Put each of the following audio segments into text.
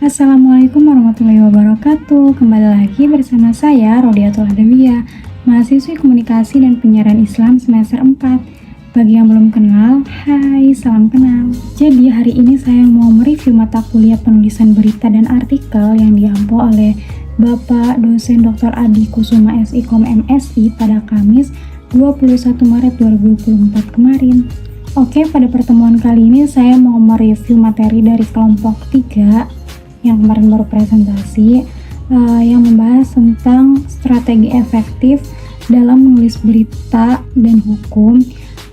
Assalamualaikum warahmatullahi wabarakatuh. Kembali lagi bersama saya Rodiatul Adawiyah, mahasiswi Komunikasi dan Penyiaran Islam semester 4. Bagi yang belum kenal, hai, salam kenal. Jadi hari ini saya mau mereview mata kuliah penulisan berita dan artikel yang diampu oleh Bapak dosen Dr. Adi Kusuma SIKOM MSI pada Kamis 21 Maret 2024 kemarin. Oke, pada pertemuan kali ini saya mau mereview materi dari kelompok 3 yang kemarin baru presentasi, yang membahas tentang strategi efektif dalam menulis berita dan hukum,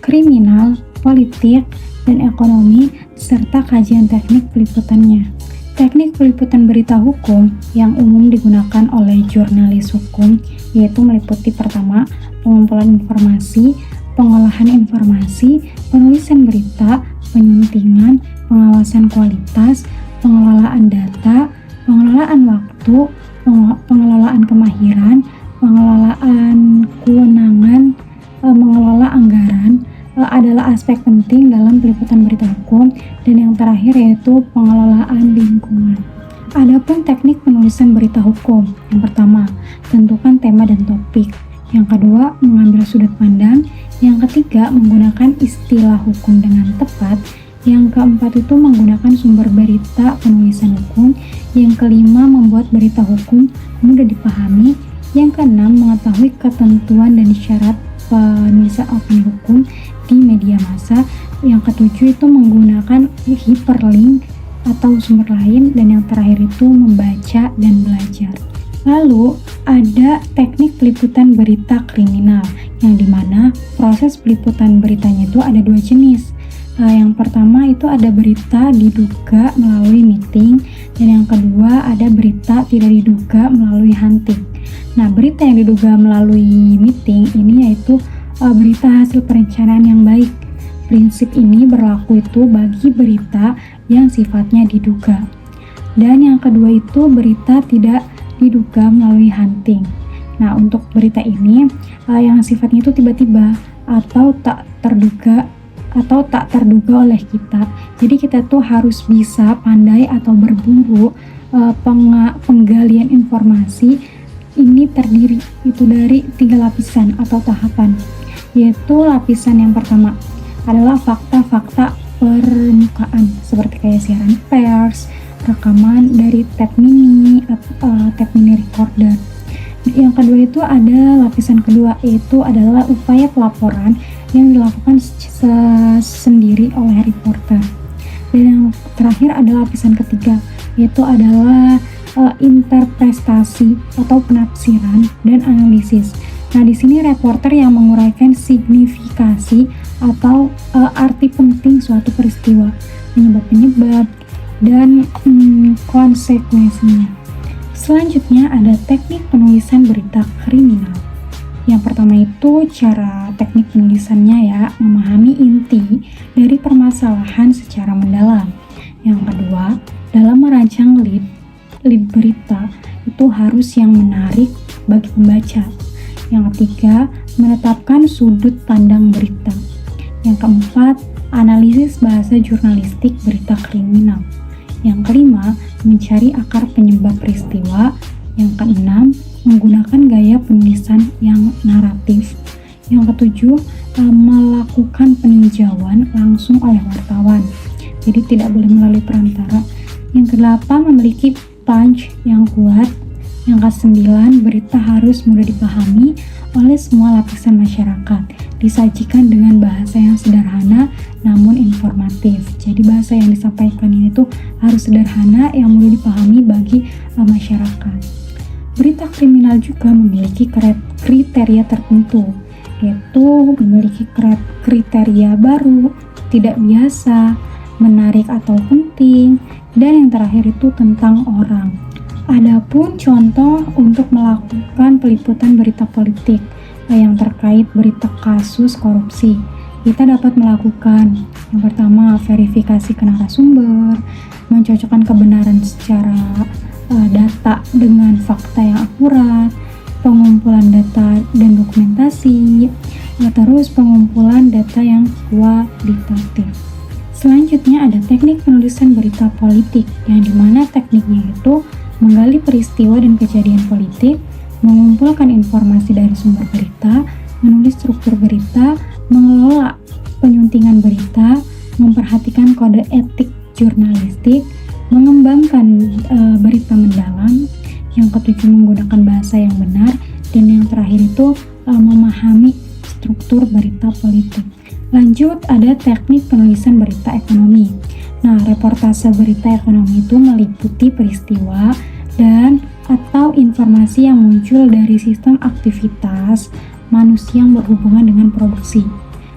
kriminal, politik, dan ekonomi, serta kajian teknik peliputannya. Teknik peliputan berita hukum yang umum digunakan oleh jurnalis hukum yaitu meliputi pertama, pengumpulan informasi, pengolahan informasi, penulisan berita, penyuntingan, pengawasan kualitas, pengelolaan data, pengelolaan waktu, pengelolaan kemahiran, pengelolaan kewenangan, mengelola anggaran adalah aspek penting dalam peliputan berita hukum, dan yang terakhir yaitu pengelolaan lingkungan. Adapun teknik penulisan berita hukum, yang pertama, tentukan tema dan topik. Yang kedua, mengambil sudut pandang. Yang ketiga, menggunakan istilah hukum dengan tepat. Yang keempat itu menggunakan sumber berita penulisan hukum. Yang kelima, membuat berita hukum mudah dipahami. Yang keenam, mengetahui ketentuan dan syarat penulisan opini hukum di media massa. Yang ketujuh itu menggunakan hyperlink atau sumber lain. Dan yang terakhir itu membaca dan belajar. Lalu ada teknik peliputan berita kriminal, yang dimana proses peliputan beritanya itu ada dua jenis. Yang pertama itu ada berita diduga melalui meeting, dan yang kedua ada berita tidak diduga melalui hunting. Nah, berita yang diduga melalui meeting ini yaitu berita hasil perencanaan yang baik. Prinsip ini berlaku itu bagi berita yang sifatnya diduga. Dan yang kedua itu berita tidak diduga melalui hunting. Nah, untuk berita ini yang sifatnya itu tiba-tiba atau tak terduga oleh kita. Jadi kita tuh harus bisa pandai atau berburu penggalian informasi. Ini terdiri itu dari 3 lapisan atau tahapan. Yaitu lapisan yang pertama adalah fakta-fakta permukaan seperti kayak siaran pers, rekaman dari tape mini recorder. Yang kedua itu ada lapisan kedua, yaitu adalah upaya pelaporan yang dilakukan sendiri oleh reporter. Dan yang terakhir ada lapisan ketiga, yaitu adalah interpretasi atau penafsiran dan analisis. Nah, di sini reporter yang menguraikan signifikasi atau arti penting suatu peristiwa, penyebab-penyebab, dan konsekuensinya. Selanjutnya ada teknik penulisan berita kriminal. Yang pertama itu cara teknik penulisannya ya, memahami inti dari permasalahan secara mendalam. Yang kedua, dalam merancang lead berita itu harus yang menarik bagi pembaca. Yang ketiga, menetapkan sudut pandang berita. Yang keempat, analisis bahasa jurnalistik berita kriminal. Yang kelima, mencari akar penyebab peristiwa. Yang keenam, menggunakan gaya penulisan yang naratif. Yang ketujuh, melakukan peninjauan langsung oleh wartawan. Jadi tidak boleh melalui perantara. Yang kedelapan, memiliki punch yang kuat. Yang kesembilan, berita harus mudah dipahami oleh semua lapisan masyarakat. Disajikan dengan bahasa yang sederhana namun informatif. Jadi bahasa yang disampaikan ini tuh harus sederhana yang mudah dipahami bagi masyarakat. Berita kriminal juga memiliki kriteria tertentu, yaitu memiliki kriteria baru, tidak biasa, menarik atau penting, dan yang terakhir itu tentang orang. Adapun contoh untuk melakukan peliputan berita politik yang terkait berita kasus korupsi, kita dapat melakukan yang pertama verifikasi ke narasumber, mencocokkan kebenaran secara data dengan fakta yang akurat, pengumpulan data dan dokumentasi, terus pengumpulan data yang kualitatif. Selanjutnya ada teknik penulisan berita politik, yang dimana tekniknya itu menggali peristiwa dan kejadian politik, mengumpulkan informasi dari sumber berita, menulis struktur berita, mengelola penyuntingan berita, memperhatikan kode etik jurnalistik, mengembangkan berita mendalam, yang ketujuh menggunakan bahasa yang benar, dan yang terakhir itu memahami struktur berita politik. Lanjut, ada teknik penulisan berita ekonomi. Nah, reportase berita ekonomi itu meliputi peristiwa dan atau informasi yang muncul dari sistem aktivitas manusia yang berhubungan dengan produksi,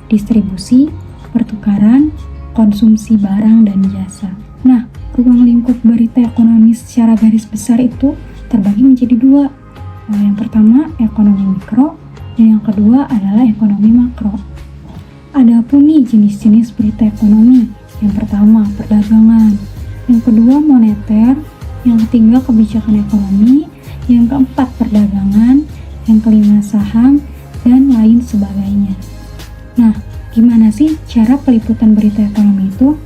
distribusi, pertukaran, konsumsi barang dan jasa. Nah, ruang lingkup berita ekonomi secara garis besar itu terbagi menjadi dua. Yang pertama ekonomi mikro dan yang kedua adalah ekonomi makro. Ada pun nih jenis-jenis berita ekonomi. Yang pertama perdagangan, yang kedua moneter, yang ketiga kebijakan ekonomi, yang keempat perdagangan, yang kelima saham, dan lain sebagainya. Nah, gimana sih cara peliputan berita ekonomi itu?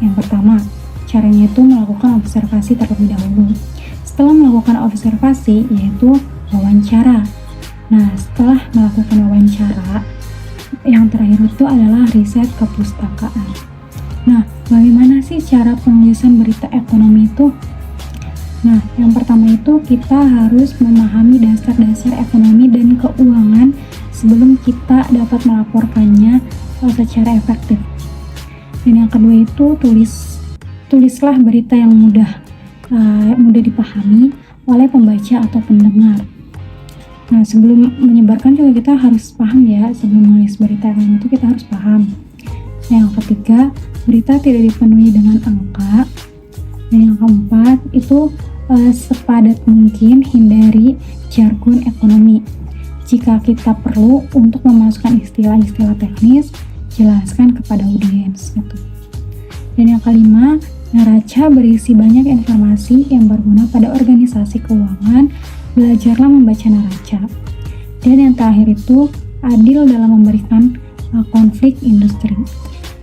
Yang pertama, caranya itu melakukan observasi terlebih dahulu. Setelah melakukan observasi, yaitu wawancara. Nah, setelah melakukan wawancara, yang terakhir itu adalah riset kepustakaan. Nah, bagaimana sih cara penulisan berita ekonomi itu? Nah, yang pertama itu kita harus memahami dasar-dasar ekonomi dan keuangan sebelum kita dapat melaporkannya secara efektif. Dan yang kedua itu tulislah berita yang mudah dipahami oleh pembaca atau pendengar. Nah, sebelum menyebarkan juga kita harus paham ya, sebelum menulis berita ekonomi itu kita harus paham. Yang ketiga, berita tidak dipenuhi dengan angka. Dan yang keempat, itu sepadat mungkin hindari jargon ekonomi. Jika kita perlu untuk memasukkan istilah-istilah teknis, jelaskan kepada audiens gitu. Dan yang kelima, neraca berisi banyak informasi yang berguna pada organisasi keuangan. Belajarlah membaca neraca. Dan yang terakhir itu adil dalam memberikan konflik industri.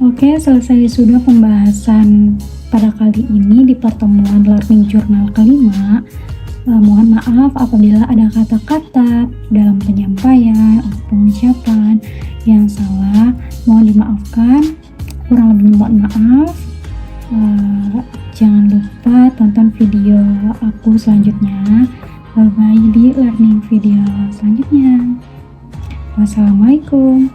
Oke, selesai sudah pembahasan pada kali ini di pertemuan Learning Journal kelima. Mohon maaf apabila ada kata-kata dalam penyampaian atau pengucapan yang salah, mohon dimaafkan. Kurang lebih mohon maaf. Jangan lupa tonton video aku selanjutnya. Bye-bye di learning video selanjutnya. Wassalamualaikum.